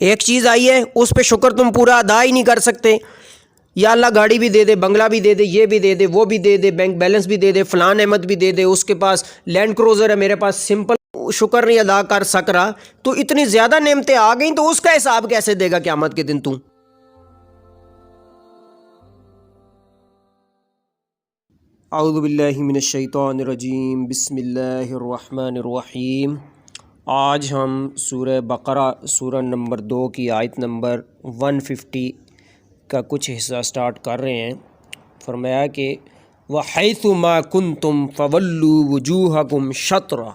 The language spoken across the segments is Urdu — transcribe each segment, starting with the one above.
ایک چیز آئی ہے اس پہ شکر تم پورا ادا ہی نہیں کر سکتے. یا اللہ گاڑی بھی دے دے، بنگلہ بھی دے دے، یہ بھی دے دے، وہ بھی دے دے، بینک بیلنس بھی دے دے، فلاں نعمت بھی دے دے، اس کے پاس لینڈ کروزر ہے، میرے پاس سمپل شکر نہیں ادا کر سک رہا، تو اتنی زیادہ نعمتیں آ گئیں تو اس کا حساب کیسے دے گا قیامت کے دن تو؟ اعوذ باللہ من الشیطان الرجیم، بسم اللہ الرحمن الرحیم. آج ہم سورہ بقرہ سورہ نمبر 2 کی آیت نمبر 150 کا کچھ حصہ سٹارٹ کر رہے ہیں. فرمایا کہ وَحَيْثُ مَا كُنْتُمْ فَوَلُّوا وُجُوهَكُمْ شَطْرًا،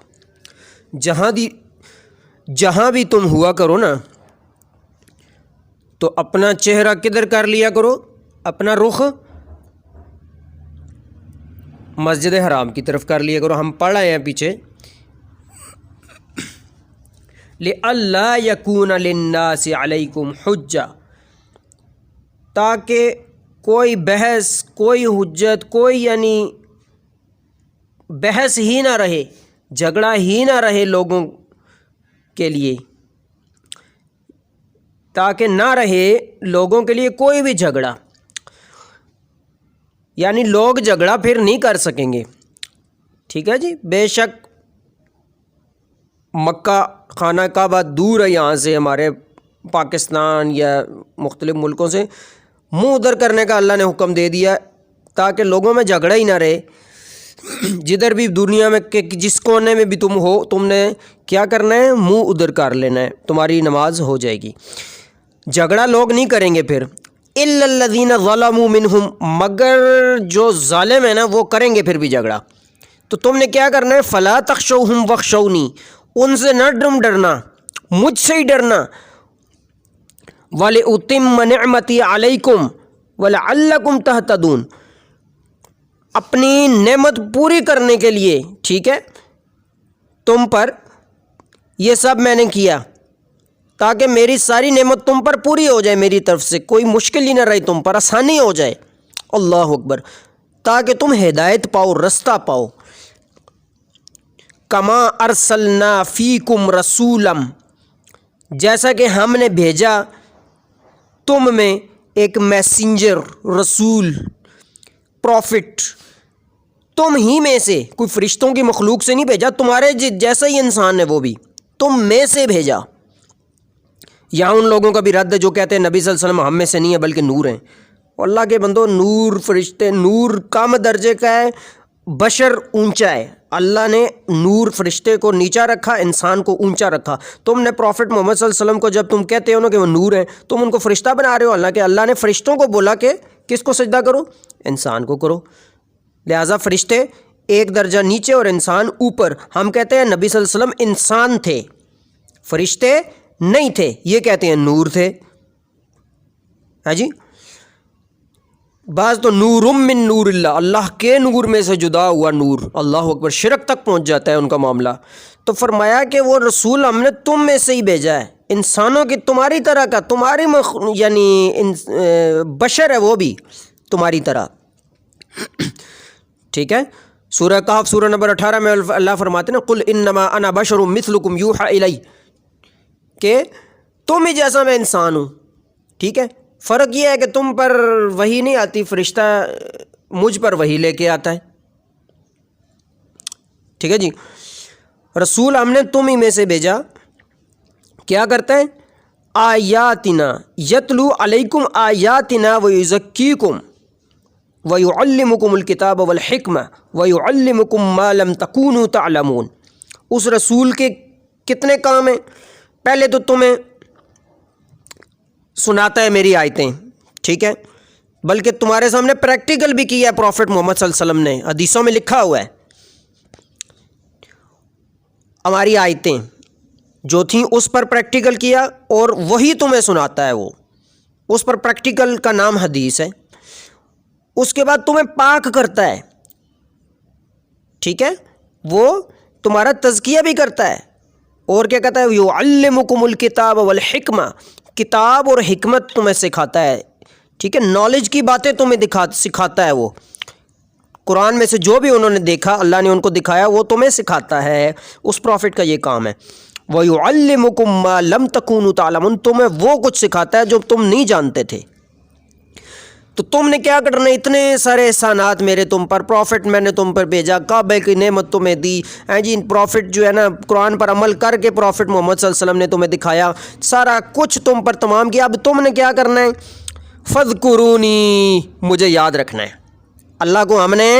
جہاں بھی تم ہوا کرو نا تو اپنا چہرہ کدھر کر لیا کرو، اپنا رخ مسجد حرام کی طرف کر لیا کرو. ہم پڑھ آئے ہیں پیچھے لِأَلَّا يَكُونَ لِلنَّاسِ عَلَيْكُمْ حُجَّةٌ، تاکہ کوئی بحث، کوئی حجت، کوئی یعنی بحث ہی نہ رہے، جھگڑا ہی نہ رہے لوگوں کے لیے، تاکہ نہ رہے لوگوں کے لیے کوئی بھی جھگڑا، یعنی لوگ جھگڑا پھر نہیں کر سکیں گے. ٹھیک ہے جی. بے شک مکہ خانہ کعبہ دور ہے یہاں سے، ہمارے پاکستان یا مختلف ملکوں سے، منہ ادھر کرنے کا اللہ نے حکم دے دیا تاکہ لوگوں میں جھگڑا ہی نہ رہے. جدھر بھی دنیا میں کہ جس کونے میں بھی تم ہو، تم نے کیا کرنا ہے؟ منہ ادھر کر لینا ہے، تمہاری نماز ہو جائے گی. جھگڑا لوگ نہیں کریں گے پھر. إِلَّا الَّذِينَ ظَلَمُوا مِنْهُمْ، مگر جو ظالم ہیں نا وہ کریں گے پھر بھی جھگڑا. تو تم نے کیا کرنا ہے؟ فَلَا تَخْشَوْهُمْ وَاخْشَوْنِي، ان سے نہ ڈرنا، مجھ سے ہی ڈرنا. وَلِأُتِمَّ نِعْمَتِي عَلَيْكُمْ وَلَعَلَّكُمْ تَهْتَدُونَ، اپنی نعمت پوری کرنے کے لیے، ٹھیک ہے، تم پر یہ سب میں نے کیا تاکہ میری ساری نعمت تم پر پوری ہو جائے، میری طرف سے کوئی مشکل ہی نہ رہی، تم پر آسانی ہو جائے. اللہ اکبر. تاکہ تم ہدایت پاؤ، رستہ پاؤ. کما ارسلنا فیکم رسولا، جیسا کہ ہم نے بھیجا تم میں ایک میسنجر، رسول، پروفٹ، تم ہی میں سے، کوئی فرشتوں کی مخلوق سے نہیں بھیجا، تمہارے جیسا ہی انسان ہے وہ بھی، تم میں سے بھیجا. یہاں ان لوگوں کا بھی رد ہے جو کہتے ہیں نبی صلی اللہ علیہ وسلم ہم میں سے نہیں ہے بلکہ نور ہیں. اللہ کے بندو، نور فرشتے، نور کم درجے کا ہے، بشر اونچا ہے. اللہ نے نور فرشتے کو نیچا رکھا، انسان کو اونچا رکھا. تم نے پروفٹ محمد صلی اللہ علیہ وسلم کو جب تم کہتے ہو نا کہ وہ نور ہیں، تم ان کو فرشتہ بنا رہے ہو. حالانکہ اللہ نے فرشتوں کو بولا کہ کس کو سجدہ کرو؟ انسان کو کرو. لہٰذا فرشتے ایک درجہ نیچے اور انسان اوپر. ہم کہتے ہیں نبی صلی اللہ علیہ وسلم انسان تھے، فرشتے نہیں تھے، یہ کہتے ہیں نور تھے. ہاں جی. بعض تو نور من نور اللہ، اللہ کے نور میں سے جدا ہوا نور. اللہ اکبر. شرک تک پہنچ جاتا ہے ان کا معاملہ. تو فرمایا کہ وہ رسول ہم نے تم میں سے ہی بھیجا ہے، انسانوں کی تمہاری طرح کا، تمہاری یعنی بشر ہے وہ بھی تمہاری طرح. ٹھیک ہے. سورہ کہف سورہ نمبر 18 میں اللہ فرماتے ہیں نا قل انما انا بشر مثلکم یوحى الی، کہ تم ہی جیسا میں انسان ہوں. ٹھیک ہے. فرق یہ ہے کہ تم پر وحی نہیں آتی، فرشتہ مجھ پر وحی لے کے آتا ہے. ٹھیک ہے جی. رسول ہم نے تم ہی میں سے بھیجا، کیا کرتا ہے؟ آیاتنا یتلو علیکم آیاتنا ویزکیکم ویعلمکم الکتاب والحکمہ ویعلمکم ما لم تکونوا تعلمون. اس رسول کے کتنے کام ہیں؟ پہلے تو تمہیں سناتا ہے میری آیتیں، ٹھیک ہے، بلکہ تمہارے سامنے پریکٹیکل بھی کیا ہے پروفٹ محمد صلی اللہ علیہ وسلم نے، حدیثوں میں لکھا ہوا ہے. ہماری آیتیں جو تھیں اس پر پریکٹیکل کیا، اور وہی تمہیں سناتا ہے، وہ اس پر پریکٹیکل کا نام حدیث ہے. اس کے بعد تمہیں پاک کرتا ہے، ٹھیک ہے، وہ تمہارا تزکیہ بھی کرتا ہے. اور کیا کہتا ہے؟ یعلمکم الکتاب والحکمہ، کتاب اور حکمت تمہیں سکھاتا ہے. ٹھیک ہے. نالج کی باتیں تمہیں سکھاتا ہے. وہ قرآن میں سے جو بھی انہوں نے دیکھا، اللہ نے ان کو دکھایا، وہ تمہیں سکھاتا ہے. اس پروفٹ کا یہ کام ہے. وَيُعَلِّمُكُم مَّا لَمْ تَكُونُوا تَعْلَمُونَ، تمہیں وہ کچھ سکھاتا ہے جو تم نہیں جانتے تھے۔ تو تم نے کیا کرنا ہے؟ اتنے سارے احسانات میرے تم پر، پروفٹ میں نے تم پر بھیجا، کعبہ کی نعمت تمہیں دی، جی پروفٹ جو ہے نا قرآن پر عمل کر کے پروفٹ محمد صلی اللہ علیہ وسلم نے تمہیں دکھایا، سارا کچھ تم پر تمام کیا، اب تم نے کیا کرنا ہے؟ فَاذْكُرُونِی، مجھے یاد رکھنا ہے۔ اللہ کو ہم نے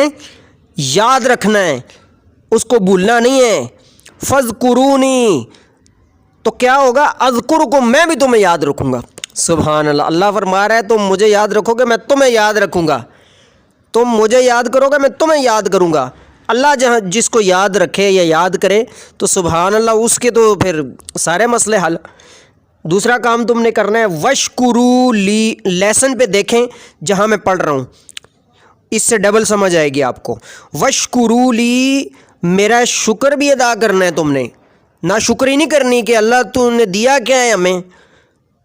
یاد رکھنا ہے، اس کو بھولنا نہیں ہے۔ فَاذْكُرُونِی، تو کیا ہوگا؟ اذکرکم، میں بھی تمہیں یاد رکھوں گا۔ سبحان اللہ، اللہ فرما رہا ہے تم مجھے یاد رکھو گے میں تمہیں یاد رکھوں گا، تم مجھے یاد کرو گے میں تمہیں یاد کروں گا۔ اللہ جہاں جس کو یاد رکھے یا یاد کرے تو سبحان اللہ اس کے تو پھر سارے مسئلے حل۔ دوسرا کام تم نے کرنا ہے وشکرو لی، لیسن پہ دیکھیں جہاں میں پڑھ رہا ہوں، اس سے ڈبل سمجھ آئے گی آپ کو۔ وشکرو لی، میرا شکر بھی ادا کرنا ہے تم نے، ناشکری نہیں کرنی کہ اللہ تو نے دیا کیا ہے ہمیں۔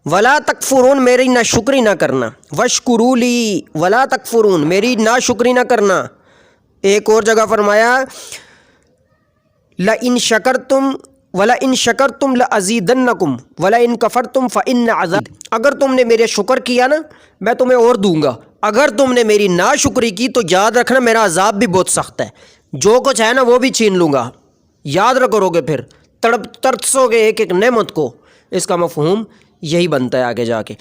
ولا تکفرون، میری ناشکری نہ کرنا۔ وشکرو لی ولا تکفرون، میری ناشکری نہ کرنا۔ ایک اور جگہ فرمایا لَإِن شَكَرْتُمْ وَلَإِن شَكَرْتُمْ لَأَزِيدَنَّكُمْ وَلَإِن كَفَرْتُمْ فَإِنَّ عَذَابِ، اگر تم نے میرے شکر کیا نا میں تمہیں اور دوں گا، اگر تم نے میری ناشکری کی تو یاد رکھنا میرا عذاب بھی بہت سخت ہے، جو کچھ ہے نا وہ بھی چھین لوں گا۔ یاد رکھو گے پھر ترسو گے ایک ایک نعمت کو۔ اس کا مفہوم یہی بنتا ہے آگے جا کے۔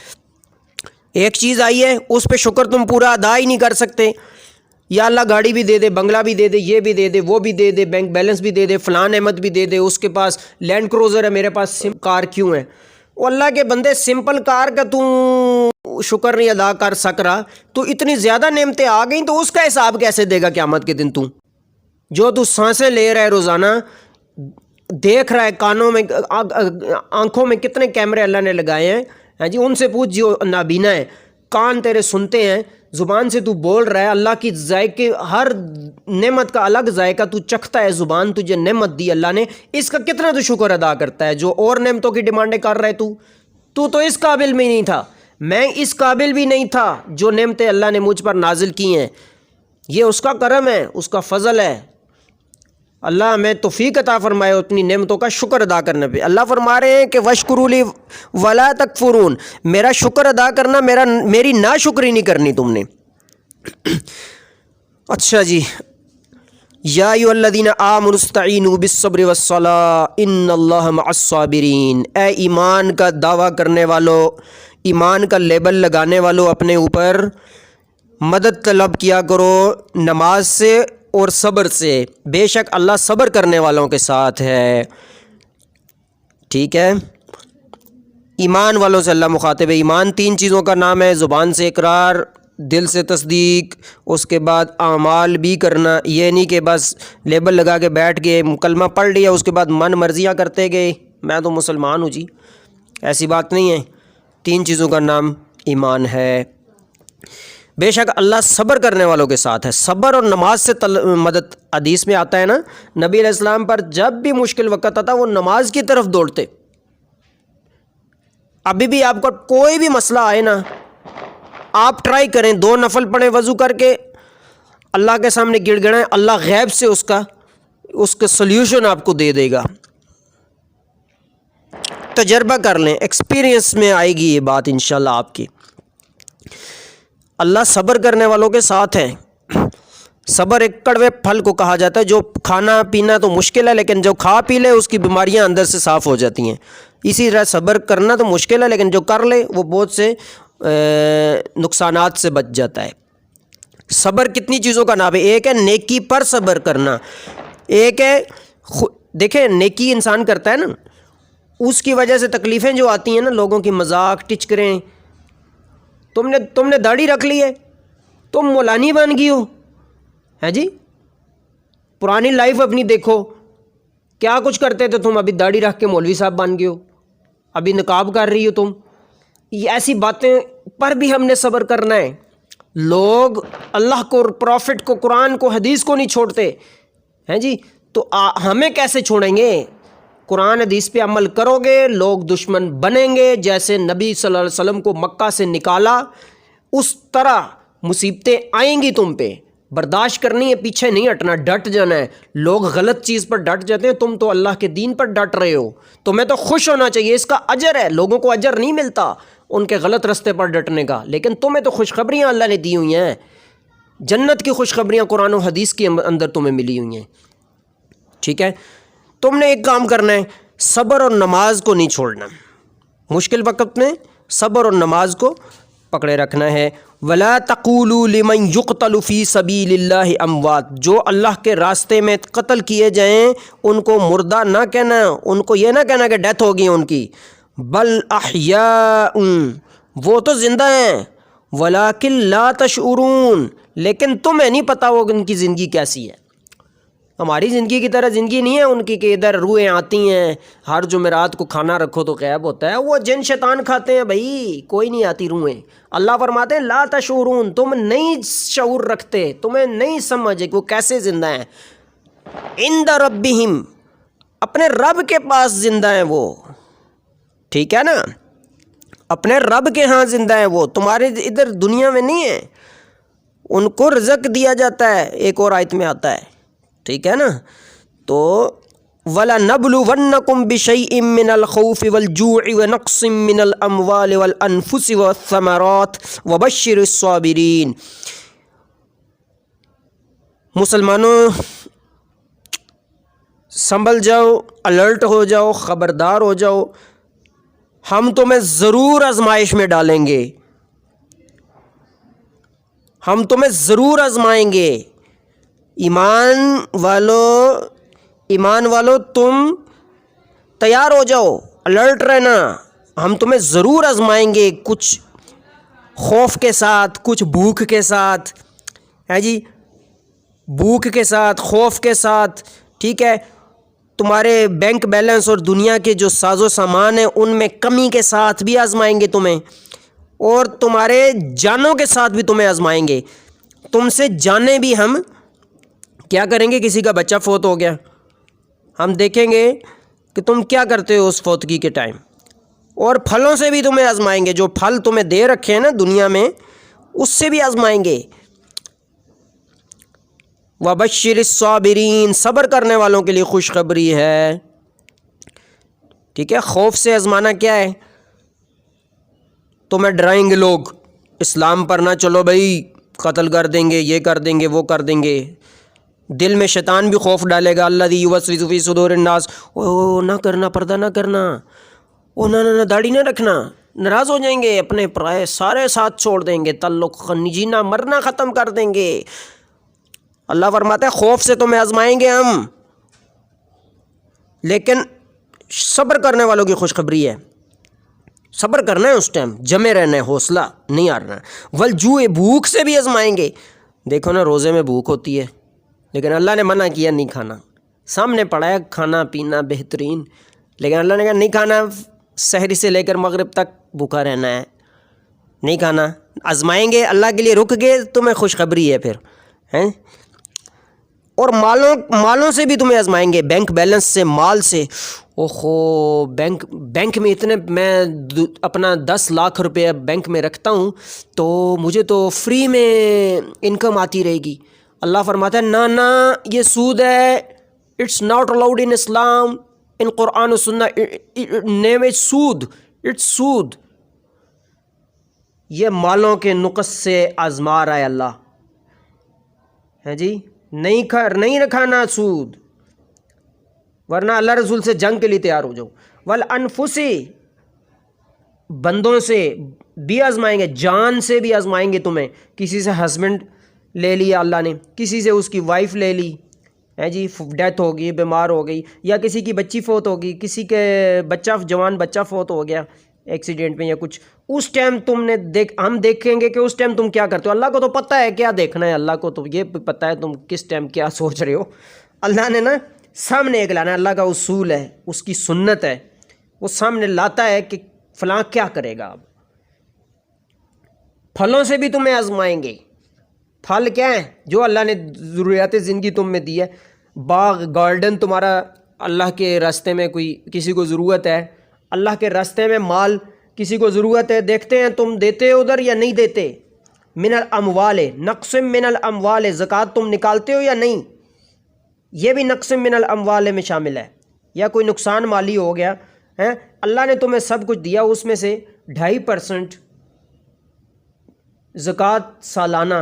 ایک چیز آئی ہے اس پہ شکر تم پورا ادا ہی نہیں کر سکتے، یا اللہ گاڑی بھی دے دے، بنگلہ بھی دے دے، یہ بھی دے دے، وہ بھی دے دے، بینک بیلنس بھی دے دے، فلاں نعمت بھی دے دے، اس کے پاس لینڈ کروزر ہے میرے پاس کار کیوں ہے؟ وہ اللہ کے بندے سمپل کار کا تو شکر نہیں ادا کر سک رہا، تو اتنی زیادہ نعمتیں آ گئیں تو اس کا حساب کیسے دے گا قیامت کے دن؟ جو تو سانسیں لے رہا ہے روزانہ، دیکھ رہا ہے، کانوں میں آنکھوں میں کتنے کیمرے اللہ نے لگائے ہیں، جی ان سے پوچھ جو نابینا ہے، کان تیرے سنتے ہیں، زبان سے تو بول رہا ہے، اللہ کی ذائقے ہر نعمت کا الگ ذائقہ تو چکھتا ہے، زبان تجھے نعمت دی اللہ نے، اس کا کتنا تو شکر ادا کرتا ہے؟ جو اور نعمتوں کی ڈیمانڈیں کر رہے تو اس قابل بھی نہیں تھا، میں اس قابل بھی نہیں تھا جو نعمتیں اللہ نے مجھ پر نازل کی ہیں، یہ اس کا کرم ہے، اس کا فضل ہے۔ اللہ ہمیں توفیق عطا فرمائے اپنی نعمتوں کا شکر ادا کرنے پہ۔ اللہ فرما رہے ہیں کہ وَاشْكُرُوا لِي وَلَا تَكْفُرُونَ، میرا شکر ادا کرنا، میری ناشکری نہیں کرنی تم نے۔ اچھا جی، یا ایھا الذین آمنوا استعینوا بالصبر والصلاۃ ان اللہ مع الصابرین، اے ایمان کا دعویٰ کرنے والو، ایمان کا لیبل لگانے والو، اپنے اوپر مدد طلب کیا کرو نماز سے اور صبر سے، بے شک اللہ صبر کرنے والوں کے ساتھ ہے۔ ٹھیک ہے، ایمان والوں سے اللہ مخاطب ہے۔ ایمان تین چیزوں کا نام ہے، زبان سے اقرار، دل سے تصدیق، اس کے بعد اعمال بھی کرنا، یہ نہیں کہ بس لیبل لگا کے بیٹھ گئے، کلمہ پڑھ لیا اس کے بعد من مرضیاں کرتے گئے میں تو مسلمان ہوں جی، ایسی بات نہیں ہے۔ تین چیزوں کا نام ایمان ہے۔ بے شک اللہ صبر کرنے والوں کے ساتھ ہے۔ صبر اور نماز سے مدد، حدیث میں آتا ہے نا، نبی علیہ السلام پر جب بھی مشکل وقت آتا وہ نماز کی طرف دوڑتے۔ ابھی بھی آپ کو کوئی بھی مسئلہ آئے نا، آپ ٹرائی کریں، 2 نفل پڑھیں وضو کر کے، اللہ کے سامنے گڑ گڑائیں، اللہ غیب سے اس کا سلیوشن آپ کو دے دے گا۔ تجربہ کر لیں، ایکسپیرینس میں آئے گی یہ بات انشاءاللہ آپ کی۔ اللہ صبر کرنے والوں کے ساتھ ہے۔ صبر ایک کڑوے پھل کو کہا جاتا ہے، جو کھانا پینا تو مشکل ہے لیکن جو کھا پی لے اس کی بیماریاں اندر سے صاف ہو جاتی ہیں۔ اسی طرح صبر کرنا تو مشکل ہے لیکن جو کر لے وہ بہت سے نقصانات سے بچ جاتا ہے۔ صبر کتنی چیزوں کا نام ہے، ایک ہے نیکی پر صبر کرنا، ایک ہے دیکھیں نیکی انسان کرتا ہے نا، اس کی وجہ سے تکلیفیں جو آتی ہیں نا، لوگوں کی مذاق ٹچکریں، تم نے داڑھی رکھ لی ہے، تم مولانی بن گئی ہو، ہے جی، پرانی لائف اپنی دیکھو، کیا کچھ کرتے تھے تم، ابھی داڑھی رکھ کے مولوی صاحب بن گئے ہو، ابھی نقاب کر رہی ہو تم، یہ ایسی باتیں پر بھی ہم نے صبر کرنا ہے۔ لوگ اللہ کو، پروفٹ کو، قرآن کو، حدیث کو نہیں چھوڑتے ہیں جی، تو ہمیں کیسے چھوڑیں گے؟ قرآن حدیث پہ عمل کرو گے، لوگ دشمن بنیں گے، جیسے نبی صلی اللہ علیہ وسلم کو مکہ سے نکالا اس طرح مصیبتیں آئیں گی تم پہ، برداشت کرنی ہے، پیچھے نہیں ہٹنا، ڈٹ جانا ہے۔ لوگ غلط چیز پر ڈٹ جاتے ہیں، تم تو اللہ کے دین پر ڈٹ رہے ہو، تمہیں تو خوش ہونا چاہیے، اس کا اجر ہے۔ لوگوں کو اجر نہیں ملتا ان کے غلط رستے پر ڈٹنے کا، لیکن تمہیں تو خوشخبریاں اللہ نے دی ہوئی ہیں، جنت کی خوشخبریاں قرآن و حدیث کے اندر تمہیں ملی ہوئی ہیں، ٹھیک ہے؟ تم نے ایک کام کرنا ہے، صبر اور نماز کو نہیں چھوڑنا، مشکل وقت میں صبر اور نماز کو پکڑے رکھنا ہے۔ وَلَا تَقُولُوا لِمَنْ يُقْتَلُ فِي سَبِيلِ اللَّهِ أَمْوَاتٌ، جو اللہ کے راستے میں قتل کیے جائیں ان کو مردہ نہ کہنا، ان کو یہ نہ کہنا کہ ڈیتھ ہوگی ان کی، بل احیاء، وہ تو زندہ ہیں، وَلَٰكِن لَا تَشْعُرُونَ، لیکن تمہیں نہیں پتہ وہ ان کی زندگی کیسی ہے۔ ہماری زندگی کی طرح زندگی نہیں ہے ان کی کہ ادھر روحیں آتی ہیں، ہر جمعرات کو کھانا رکھو تو غائب ہوتا ہے، وہ جن شیطان کھاتے ہیں بھائی، کوئی نہیں آتی روحیں۔ اللہ فرماتے ہیں لا تشعرون، تم نہیں شعور رکھتے، تمہیں نہیں سمجھ کہ وہ کیسے زندہ ہیں۔ عند ربہم، اپنے رب کے پاس زندہ ہیں وہ، ٹھیک ہے نا، اپنے رب کے ہاں زندہ ہیں وہ، تمہارے ادھر دنیا میں نہیں ہے، ان کو رزق دیا جاتا ہے، ایک اور آیت میں آتا ہے، ٹھیک ہے نا۔ تو وَلَنَبْلُوَنَّكُمْ بِشَيْءٍ مِّنَ الْخَوْفِ وَالْجُوعِ وَنَقْصٍ مِّنَ الْأَمْوَالِ وَالْأَنفُسِ وَالثَّمَرَاتِ وَبَشِّرِ الصَّابِرِينَ۔ مسلمانوں سنبھل جاؤ، الرٹ ہو جاؤ، خبردار ہو جاؤ، ہم تمہیں ضرور آزمائش میں ڈالیں گے، ہم تمہیں ضرور آزمائیں گے۔ ایمان والو تم تیار ہو جاؤ، الرٹ رہنا، ہم تمہیں ضرور آزمائیں گے، کچھ خوف کے ساتھ، کچھ بھوک کے ساتھ، ہے جی، بھوک کے ساتھ، خوف کے ساتھ، ٹھیک ہے، تمہارے بینک بیلنس اور دنیا کے جو ساز و سامان ہیں ان میں کمی کے ساتھ بھی آزمائیں گے تمہیں، اور تمہارے جانوں کے ساتھ بھی تمہیں آزمائیں گے۔ تم سے جانیں بھی ہم کیا کریں گے، کسی کا بچہ فوت ہو گیا، ہم دیکھیں گے کہ تم کیا کرتے ہو اس فوتگی کے ٹائم، اور پھلوں سے بھی تمہیں آزمائیں گے، جو پھل تمہیں دے رکھے ہیں نا دنیا میں اس سے بھی آزمائیں گے۔ وَبَشِّرِ الصَّابِرِينَ، صبر کرنے والوں کے لیے خوشخبری ہے، ٹھیک ہے۔ خوف سے آزمانا کیا ہے، تمہیں ڈرائیں گے لوگ، اسلام پر نہ چلو بھائی، قتل کر دیں گے، یہ کر دیں گے، وہ کر دیں گے، دل میں شیطان بھی خوف ڈالے گا، الذی یوسوس فی صدور الناس، او نہ کرنا، پردہ نہ کرنا، او نہ داڑھی نہ رکھنا، ناراض ہو جائیں گے، اپنے پرائے سارے ساتھ چھوڑ دیں گے، تعلق جینا مرنا ختم کر دیں گے۔ اللہ فرماتا ہے خوف سے تمہیں آزمائیں گے ہم، لیکن صبر کرنے والوں کی خوشخبری ہے، صبر کرنا ہے، اس ٹائم جمے رہنا ہے، حوصلہ نہیں ہارنا ہے۔ والجوع، بھوک سے بھی آزمائیں گے، دیکھو نا روزے میں بھوک ہوتی ہے لیکن اللہ نے منع کیا نہیں کھانا، سامنے پڑا ہے کھانا پینا بہترین، لیکن اللہ نے کہا نہیں کھانا، سحری سے لے کر مغرب تک بھوکا رہنا ہے، نہیں کھانا۔ آزمائیں گے، اللہ کے لیے رک گئے، تمہیں خوشخبری ہے پھر ہیں۔ اور مالوں سے بھی تمہیں آزمائیں گے، بینک بیلنس سے، مال سے، اوہو بینک میں اتنے، میں اپنا 10 لاکھ روپے بینک میں رکھتا ہوں تو مجھے تو فری میں انکم آتی رہے گی۔ اللہ فرماتا ہے نہ یہ سود ہے، اٹس ناٹ الاؤڈ ان اسلام، ان قرآن و سنہ، نیم اٹ سود، اٹس سود۔ یہ مالوں کے نقص سے آزما رہا ہے اللہ، ہے جی، نہیں رکھانا سود، ورنہ اللہ رسول سے جنگ کے لیے تیار ہو جاؤ۔ والانفس، بندوں سے بھی آزمائیں گے، جان سے بھی آزمائیں گے تمہیں، کسی سے ہسبینڈ لے لیا اللہ نے، کسی سے اس کی وائف لے لی، ہے جی، ڈیتھ ہو گئی، بیمار ہو گئی، یا کسی کی بچی فوت ہو گئی، کسی کے جوان بچہ فوت ہو گیا ایکسیڈنٹ میں یا کچھ، اس ٹائم تم نے ہم دیکھیں گے کہ اس ٹائم تم کیا کرتے ہو۔ اللہ کو تو پتہ ہے کیا دیکھنا ہے، اللہ کو تو یہ پتہ ہے تم کس ٹائم کیا سوچ رہے ہو۔ اللہ نے نا سامنے ایک لانا، اللہ کا اصول ہے، اس کی سنت ہے، وہ سامنے لاتا ہے کہ فلاں کیا کرے گا۔ اب پھلوں سے بھی تمہیں آزمائیں گے، پھل کیا ہیں، جو اللہ نے ضروریات زندگی تم میں دی ہے، باغ گارڈن تمہارا، اللہ کے راستے میں کوئی کسی کو ضرورت ہے، اللہ کے راستے میں مال کسی کو ضرورت ہے، دیکھتے ہیں تم دیتے ہو ادھر یا نہیں دیتے، من الاموال، نقص من الاموال، زکوٰۃ تم نکالتے ہو یا نہیں؟ یہ بھی نقص من الاموال میں شامل ہے، یا کوئی نقصان مالی ہو گیا ہے، اللہ نے تمہیں سب کچھ دیا، اس میں سے 2.5% زکوٰۃ سالانہ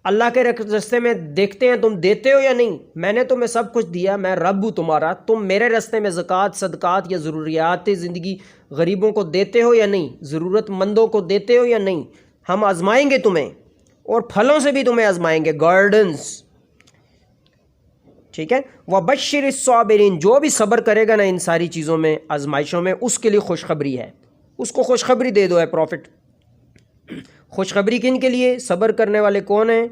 اللہ کے راستے میں دیکھتے ہیں تم دیتے ہو یا نہیں؟ میں نے تمہیں سب کچھ دیا، میں رب ہوں تمہارا، تم میرے راستے میں زکوٰۃ، صدقات یا ضروریات زندگی غریبوں کو دیتے ہو یا نہیں؟ ضرورت مندوں کو دیتے ہو یا نہیں؟ ہم آزمائیں گے تمہیں، اور پھلوں سے بھی تمہیں آزمائیں گے، گارڈنز، ٹھیک ہے۔ وَبَشِّرِ الصَّابِرِينَ، جو بھی صبر کرے گا نا ان ساری چیزوں میں، آزمائشوں میں، اس کے لیے خوشخبری ہے، اس کو خوشخبری دے دو اے پروفٹ۔ خوشخبری کن کے لیے؟ صبر کرنے والے کون ہیں؟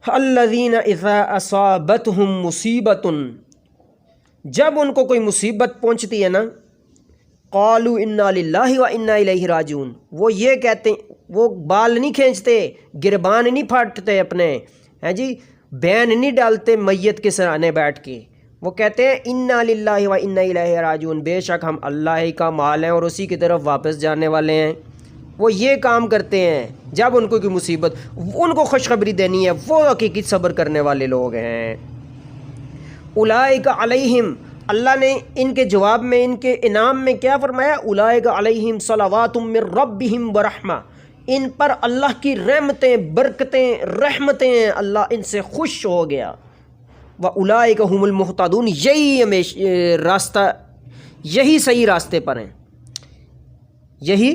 الذین اذا اصابتہم مصیبۃ، جب ان کو کوئی مصیبت پہنچتی ہے نا، قالوا انا للہ و انا الیہ راجعون، وہ یہ کہتے ہیں، وہ بال نہیں کھینچتے، گربان نہیں پھاٹتے اپنے، ہیں جی، بین نہیں ڈالتے میت کے سرانے بیٹھ کے، وہ کہتے ہیں انا للہ و انا الیہ راجعون، بے شک ہم اللہ ہی کا مال ہیں اور اسی کی طرف واپس جانے والے ہیں۔ وہ یہ کام کرتے ہیں جب ان کو کوئی مصیبت، ان کو خوشخبری دینی ہے، وہ حقیقی صبر کرنے والے لوگ ہیں۔ اولئک علیہم، اللہ نے ان کے جواب میں، ان کے انعام میں کیا فرمایا؟ اولئک علیہم صلوات من ربہم ورحمہ، ان پر اللہ کی رحمتیں، برکتیں، رحمتیں ہیں، اللہ ان سے خوش ہو گیا۔ وَأُولَئِكَ هُمُ الْمُهْتَدُونَ، یہی راستہ، یہی صحیح راستے پر ہیں، یہی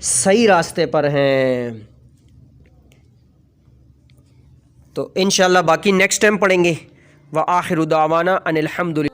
صحیح راستے پر ہیں۔ تو انشاءاللہ باقی نیکسٹ ٹائم پڑھیں گے۔ وآخر دعوانا ان الحمد للہ۔